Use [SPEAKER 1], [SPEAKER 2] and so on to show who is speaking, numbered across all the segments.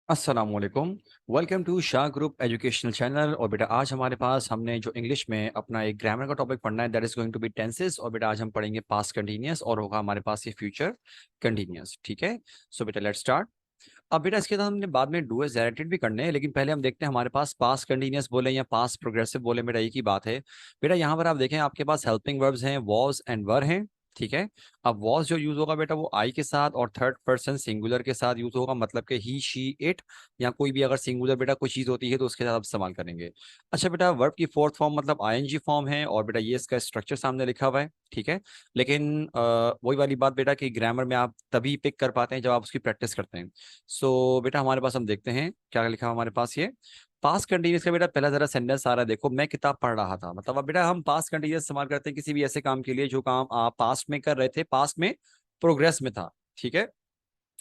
[SPEAKER 1] अस्सलाम वालेकुम। Welcome to Shah group educational channel. और बेटा आज हमारे पास हमने जो इंग्लिश में अपना एक ग्रामर का टॉपिक पढ़ना है, that is going to be tenses. और बेटा आज हम पढ़ेंगे पास्ट कंटिन्यूअस और होगा हमारे पास ये फ्यूचर कंटिन्यूअस। ठीक है, सो बेटा लेट्स स्टार्ट। अब बेटा इसके बाद हमने बाद में डू एज डायरेक्टेड भी करने हैं, लेकिन पहले हम देखते हैं हमारे पास पास्ट कंटिन्यूअस बोले या पास्ट प्रोग्रेसिव बोले, बेटा एक ही बात है। बेटा यहाँ पर आप देखें आपके पास हेल्पिंग वर्ब्स हैं, वॉज एंड वर हैं। ठीक है, अब वॉज जो यूज होगा बेटा वो आई के साथ और थर्ड पर्सन सिंगुलर के साथ यूज होगा, मतलब कि ही शी इट, या कोई भी अगर सिंगुलर बेटा कोई चीज होती है तो उसके साथ आप इस्तेमाल करेंगे। अच्छा बेटा वर्ब की फोर्थ फॉर्म मतलब आईएनजी फॉर्म है, और बेटा ये इसका स्ट्रक्चर सामने लिखा हुआ है। ठीक है, लेकिन वही वाली बात बेटा कि ग्रामर में आप तभी पिक कर पाते हैं जब आप उसकी प्रैक्टिस करते हैं। सो बेटा हमारे पास हम देखते हैं क्या लिखा है हमारे पास। ये पास्ट कंटिन्यूस का बेटा पहला जरा सेंटेंस आ रहा है, देखो मैं किताब पढ़ रहा था। मतलब अब बेटा हम पास्ट कंटिन्यूस इस्तेमाल करते हैं किसी भी ऐसे काम के लिए जो काम आप पास्ट में कर रहे थे, पास्ट में प्रोग्रेस में था। ठीक है,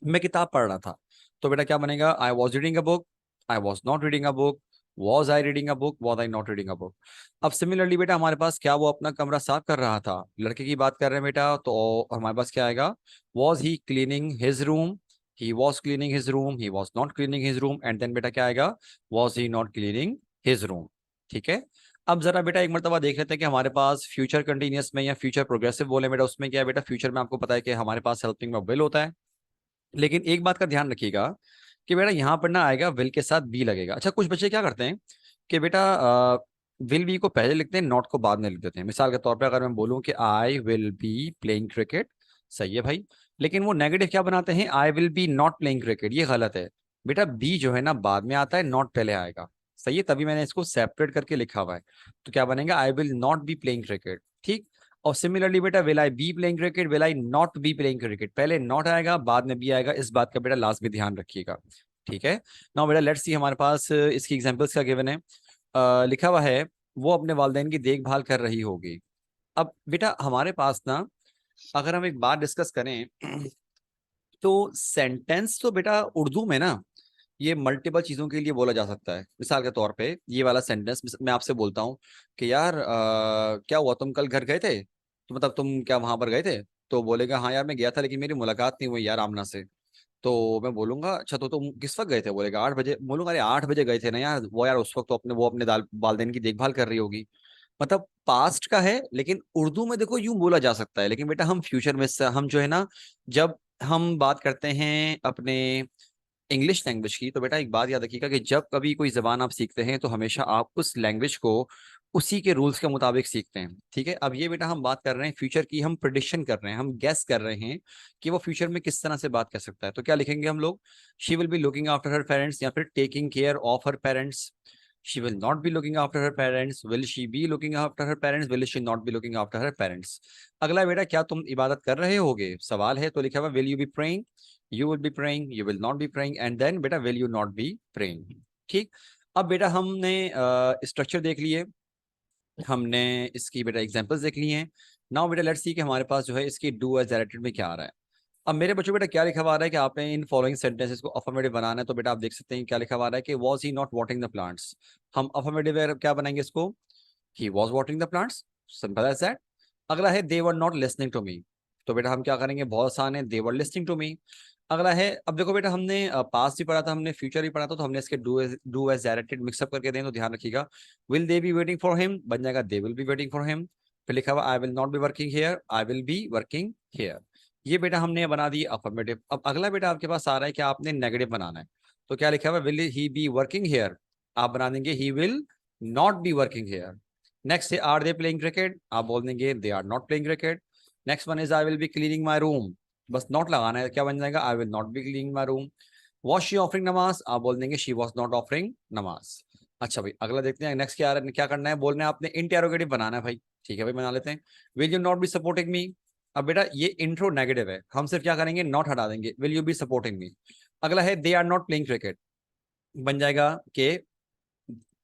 [SPEAKER 1] मैं किताब पढ़ रहा था, तो बेटा क्या बनेगा, I was reading a book, I was not reading a book, was I reading a book, was I not reading a book. अब सिमिलरली बेटा हमारे पास क्या वो अपना कमरा साफ कर रहा था, लड़के की बात कर रहे हैं बेटा, तो हमारे पास क्या आएगा, was he cleaning his room, he was cleaning his room, he was not cleaning his room, and then बेटा क्या आएगा, was he not cleaning his room. ठीक है, अब जरा बेटा एक मरतबा देख लेते हैं कि हमारे पास फ्यूचर कंटिन्यूअस में या फ्यूचर प्रोग्रेसिव बोले बेटा उसमें क्या है। बेटा फ्यूचर में आपको पता है कि हमारे पास हेल्पिंग में विल होता है, लेकिन एक बात का ध्यान रखिएगा कि बेटा यहाँ पर ना आएगा विल के साथ बी लगेगा। अच्छा कुछ बच्चे क्या करते हैं कि बेटा विल बी को पहले लिखते हैं, नॉट को बाद में लिख देते हैं। मिसाल के तौर पे अगर मैं बोलूँ कि आई विल बी प्लेइंग क्रिकेट, सही है भाई, लेकिन वो नेगेटिव क्या बनाते हैं, आई will B not playing cricket, ये गलत है। बेटा बी जो है ना बाद में आता है, नॉट पहले आएगा, सही है, तभी मैंने इसको सेपरेट करके लिखा हुआ है। तो क्या बनेगा, आई will not be playing cricket. ठीक, और सिमिलरली बेटा will I B playing cricket, will I not be playing cricket, पहले नॉट आएगा बाद में बी आएगा, इस बात का बेटा लास्ट में ध्यान रखिएगा। ठीक है, नाउ बेटा लेट्स सी हमारे पास इसकी एग्जांपल्स क्या गिवन है। लिखा हुआ है वो अपने वालिदैन की देखभाल कर रही होगी। अब बेटा हमारे पास ना अगर हम एक बात डिस्कस करें तो सेंटेंस तो बेटा उर्दू में ना ये मल्टीपल चीजों के लिए बोला जा सकता है। मिसाल के तौर पे ये वाला सेंटेंस मैं आपसे बोलता हूँ कि यार क्या हुआ तुम कल घर गए थे, तो मतलब तुम क्या वहां पर गए थे, तो बोलेगा हाँ यार मैं गया था लेकिन मेरी मुलाकात नहीं हुई यार आमना से। तो मैं बोलूंगा अच्छा तो तुम किस वक्त गए थे, बोलेगा 8 बजे। बोलूंगा अरे 8 बजे गए थे ना यार, वो यार उस वक्त तो अपने वो अपने वालदेन की देखभाल कर रही होगी। मतलब पास्ट का है, लेकिन उर्दू में देखो यूं बोला जा सकता है, लेकिन बेटा हम फ्यूचर में हम जो है ना, जब हम बात करते हैं अपने इंग्लिश लैंग्वेज की, तो बेटा एक बात याद रखिएगा कि जब कभी कोई जबान आप सीखते हैं तो हमेशा आप उस लैंग्वेज को उसी के रूल्स के मुताबिक सीखते हैं। ठीक है, अब ये बेटा हम बात कर रहे हैं फ्यूचर की, हम प्रिडिक्शन कर रहे हैं, हम गेस कर रहे हैं कि वो फ्यूचर में किस तरह से बात कर सकता है। तो क्या लिखेंगे हम लोग, she will be looking after her parents, या फिर taking care of her parents. She will not be looking after her parents, will she be looking after her parents, will she not be looking after her parents. अगला बेटा क्या तुम इबादत कर रहे होगे, सवाल है, तो लिखा हुआ will you be praying, you will be praying, you will not be praying, and then बेटा will you not be praying। ठीक, अब बेटा हमने स्ट्रक्चर देख लिए, हमने इसकी बेटा एग्जांपल्स देख लिए हैं। नाउ बेटा लेट्स सी कि हमारे पास जो है इसकी डू एज डायरेक्टेड में क्या आ रहा है। अब मेरे बच्चों बेटा क्या लिखा हुआ आ रहा है कि आपने इन फॉलोइंग सेंटेंसेस को अफर्मेटिव बनाना है, तो बेटा आप देख सकते हैं क्या लिखा हुआ आ रहा है कि was he not watering the plants. हम अफर्मेटिव क्या बनाएंगे इसको, he was watering the plants, simple as that. अगला है they were not listening to me, तो बेटा हम क्या करेंगे, बहुत आसान है, दे वर लिसनिंग टू मी। अगला है, अब देखो बेटा हमने पास्ट भी पढ़ा था, हमने फ्यूचर भी पढ़ा था, तो हमने इसके डू एज डायरेक्टेड मिक्सअप करके दें, तो ध्यान रखिएगा will they be waiting for him बन जाएगा they will be waiting for him. फिर लिखा हुआ आई will not be working hair, I will B working hair. ये बेटा हमने बना दी अफर्मेटिव। अब अगला बेटा आपके पास आ रहा है कि आपने नेगेटिव बनाना है, तो क्या लिखा हुआ will he be working here, आप बना देंगे he will not be working here. Next है आर दे प्लेइंग क्रिकेट, आप बोल देंगे they are not playing cricket. Next one is I will be cleaning my room, बस नॉट लगाना है, क्या बन जाएगा I will not be cleaning my room. Was she offering namaz, आप बोल देंगे शी वॉज नॉट ऑफरिंग नमाज। अच्छा भाई अगला देखते हैं नेक्स्ट क्या क्या करना है, बोलना है आपने इंटेरोगेटिव बनाना है भाई। ठीक है भाई बना लेते हैं, will you not be supporting मी। अब बेटा ये इंट्रो नेगेटिव है, हम सिर्फ क्या करेंगे नॉट हटा देंगे, will you be supporting me. अगला है they are not playing cricket, बन जाएगा के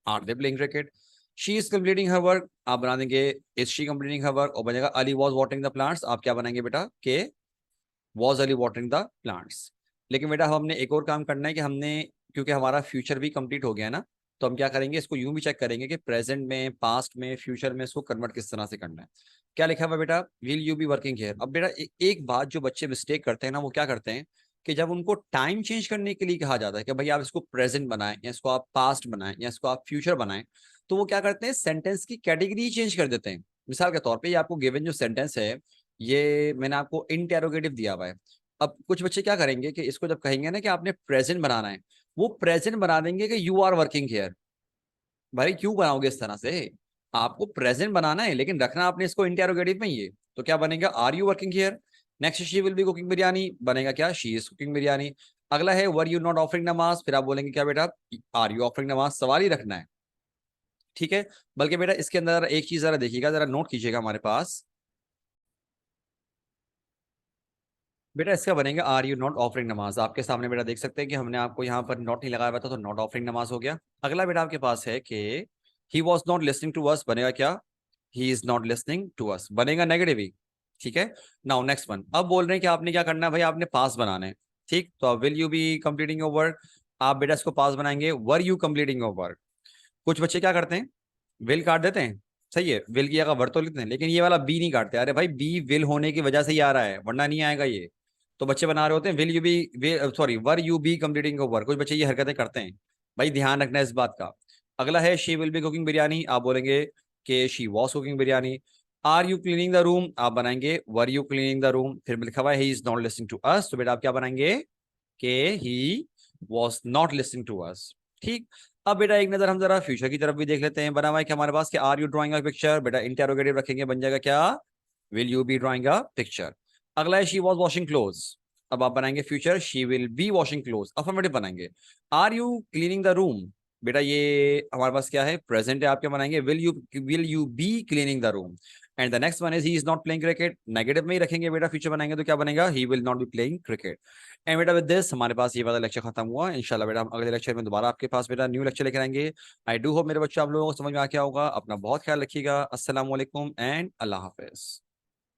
[SPEAKER 1] are they playing cricket. She is completing her work, आप बना देंगे is she completing her work, और बनेगा Ali was watering the plants, आप क्या बनाएंगे बेटा के was Ali watering the plants. लेकिन बेटा हमने एक और काम करना है कि हमने, क्योंकि हमारा फ्यूचर भी कंप्लीट हो गया है ना, तो हम क्या करेंगे इसको यूं भी चेक करेंगे कि प्रेजेंट में, पास्ट में, फ्यूचर में इसको कन्वर्ट किस तरह से करना है। क्या लिखा हुआ बेटा will you be working here. अब बेटा एक बात जो बच्चे मिस्टेक करते हैं ना, वो क्या करते हैं कि जब उनको टाइम चेंज करने के लिए कहा जाता है कि भाई आप इसको प्रेजेंट बनाएं या इसको आप पास्ट बनाएं या इसको आप फ्यूचर बनाएं, तो वो क्या करते हैं, सेंटेंस की कैटेगरी चेंज कर देते हैं। मिसाल के तौर पे ये आपको गिवन जो सेंटेंस है, ये मैंने आपको इंटेरोगेटिव दिया हुआ है। अब कुछ बच्चे क्या करेंगे कि इसको जब कहेंगे ना कि आपने प्रेजेंट बनाना है, वो प्रेजेंट बना देंगे कि यू आर वर्किंग हियर। भाई क्यों बनाओगे इस तरह से? आपको प्रेजेंट बनाना है लेकिन रखना आपने इसको इंटेरोगेटिव में ही है। तो क्या बनेगा, are you working here. Next, she will be cooking biryani, बनेगा क्या, शी इज कुकिंग बिरयानी। अगला है वर यू नॉट ऑफरिंग नमाज, फिर आप बोलेंगे क्या बेटा, आर यू ऑफरिंग नमाज, सवाल ही रखना है। ठीक है। बल्कि बेटा इसके अंदर जरा एक चीज जरा देखिएगा, जरा नोट कीजिएगा हमारे पास। बेटा इसका बनेगा आर यू नॉट ऑफरिंग नमाज, आपके सामने बेटा देख सकते हैं कि हमने आपको यहाँ पर नॉट नहीं लगाया हुआ था, तो नॉट ऑफरिंग नमाज हो गया। अगला बेटा आपके पास है कि he was not listening to us, बनेगा क्या, he is not listening to us, बनेगा नेगेटिव ही। ठीक है। नाउ नेक्स्ट वन, अब बोल रहे हैं कि आपने क्या करना है भाई, आपने पास बनाना है। ठीक, तो will you be completing your work, आप बेटा इसको पास बनाएंगे, were you completing your work. कुछ बच्चे क्या करते हैं, विल काट देते हैं। सही है, विल की जगह वर्ड तो लिखते हैं, लेकिन ये वाला बी नहीं काटते। अरे भाई बी विल होने की वजह से ही आ रहा है, वरना नहीं आएगा ये। तो बच्चे बना रहे होते हैं will you be, sorry were you be completing your work, कुछ बच्चे ये हरकतें करते हैं। भाई ध्यान रखना है इस बात का। अगला है she will be cooking biryani, आप बोलेंगे कि she was cooking biryani. Are you cleaning the room, आप बनाएंगे were you cleaning the room. फिर लिखा हुआ है he is not listening to us, तो बेटा आप क्या बनाएंगे कि he was not listening to us. ठीक। अब बेटा एक नजर हम जरा फ्यूचर की तरफ भी देख लेते हैं। बना हुआ है कि हमारे पास कि are you drawing a picture, बेटा इंटेरोगेटिव रखेंगे, बन जाएगा क्या, will you be drawing a picture. अगला है शी वॉज वॉशिंग क्लोथ्स, अब आप बनाएंगे future, she will be washing clothes, affirmative बनाएंगे। Are you cleaning the room, बेटा ये हमारे पास क्या है, प्रेजेंट है, आप क्या बनाएंगे, will you be cleaning the room. And the next one is he is not playing cricket, negative में ही रखेंगे बेटा, फ्यूचर बनाएंगे तो क्या बनेगा, he will not be playing cricket. And बेटा विद दिस हमारे पास ये वाला लेक्चर खत्म हुआ। इंशाल्लाह बेटा हम अगले लेक्चर में दोबारा आपके पास बेटा न्यू लेक्चर लेकर आएंगे। आई डू होप मेरे बच्चे आप लोगों को समझ में आ गया होगा। अपना बहुत ख्याल रखिएगा। अस्सलाम वालेकुम एंड अल्लाह हाफिज।